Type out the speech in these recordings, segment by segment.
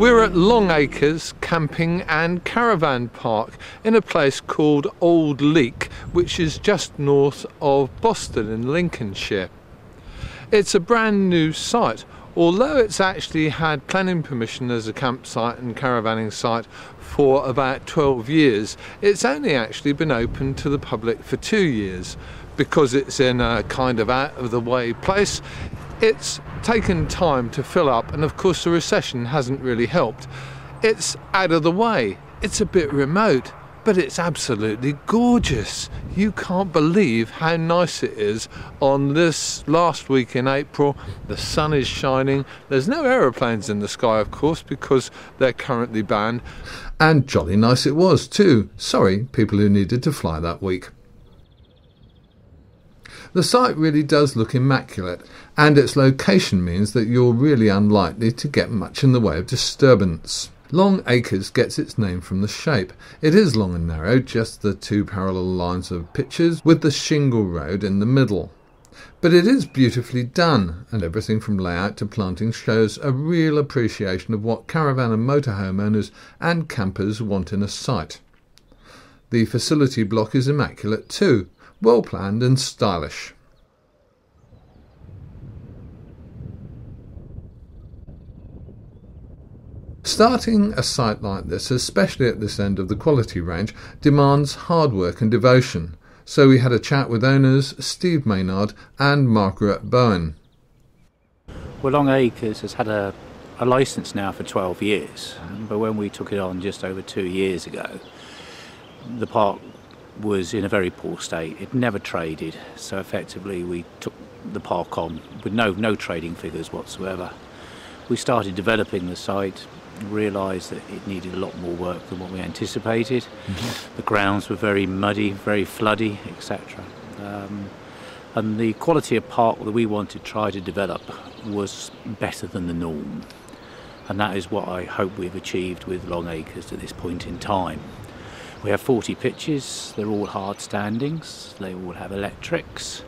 We're at Long Acres Camping and Caravan Park in a place called Old Leek, which is just north of Boston in Lincolnshire. It's a brand new site, although it's actually had planning permission as a campsite and caravanning site for about 12 years. It's only actually been open to the public for 2 years. Because it's in a kind of out of the way place, it's taken time to fill up, and of course the recession hasn't really helped. It's out of the way, it's a bit remote, but it's absolutely gorgeous. You can't believe how nice it is on this last week in April. The sun is shining, there's no aeroplanes in the sky of course because they're currently banned. And jolly nice it was too. Sorry, people who needed to fly that week. The site really does look immaculate, and its location means that you're really unlikely to get much in the way of disturbance. Long Acres gets its name from the shape. It is long and narrow, just the two parallel lines of pitches with the shingle road in the middle. But it is beautifully done, and everything from layout to planting shows a real appreciation of what caravan and motorhome owners and campers want in a site. The facility block is immaculate too. Well planned and stylish. Starting a site like this, especially at this end of the quality range, demands hard work and devotion. So we had a chat with owners Steve Maynard and Margaret Bowen. Well, Long Acres has had a licence now for 12 years, but when we took it on just over 2 years ago, the park was in a very poor state. It never traded, so effectively we took the park on with no trading figures whatsoever. We started developing the site, realised that it needed a lot more work than what we anticipated. The grounds were very muddy, very floody, etc. And the quality of park that we wanted to try to develop was better than the norm. And that is what I hope we've achieved with Long Acres at this point in time. We have 40 pitches, they're all hard standings, they all have electrics,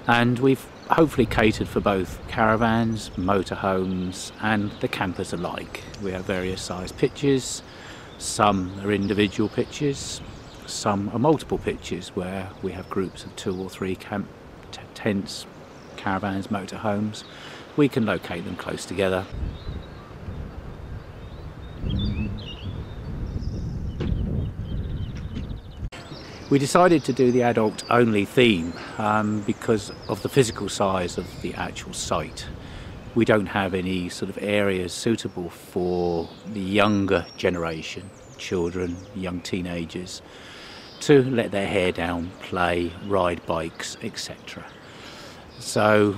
and we've hopefully catered for both caravans, motorhomes and the campers alike. We have various size pitches, some are individual pitches, some are multiple pitches where we have groups of 2 or 3 camp tents, caravans, motorhomes. We can locate them close together. We decided to do the adult-only theme because of the physical size of the actual site. We don't have any sort of areas suitable for the younger generation, children, young teenagers, to let their hair down, play, ride bikes, etc. So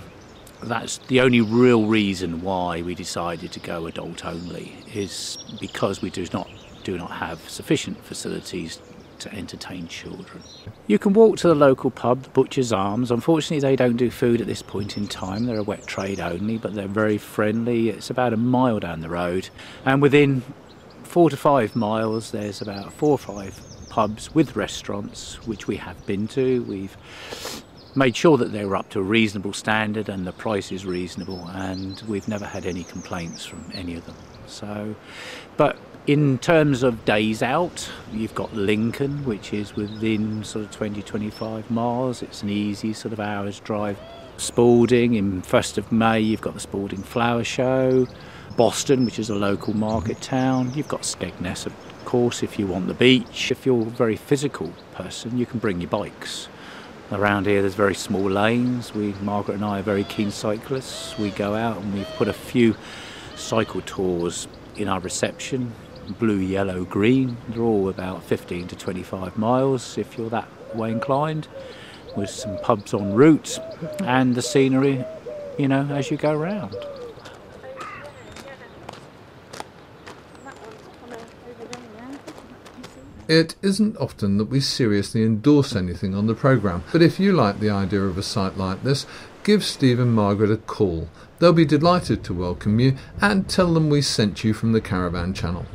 that's the only real reason why we decided to go adult-only, is because we do not have sufficient facilities to entertain children. You can walk to the local pub, the Butcher's Arms. Unfortunately they don't do food at this point in time, they're a wet trade only, but they're very friendly. It's about a mile down the road, and within 4 to 5 miles there's about 4 or 5 pubs with restaurants which we have been to. We've made sure that they were up to a reasonable standard and the price is reasonable, and we've never had any complaints from any of them. So, but in terms of days out, you've got Lincoln, which is within sort of 20-25 miles. It's an easy sort of hour's drive. Spalding, in 1st of May, you've got the Spalding Flower Show. Boston, which is a local market town. You've got Skegness, of course, if you want the beach. If you're a very physical person, you can bring your bikes. Around here there's very small lanes. Margaret and I are very keen cyclists. We go out and we've put a few cycle tours in our reception. Blue, yellow, green. They're all about 15 to 25 miles if you're that way inclined, with some pubs en route and the scenery, you know, as you go around. It isn't often that we seriously endorse anything on the programme, but if you like the idea of a site like this, give Steve and Margaret a call. They'll be delighted to welcome you, and tell them we sent you from the Caravan Channel.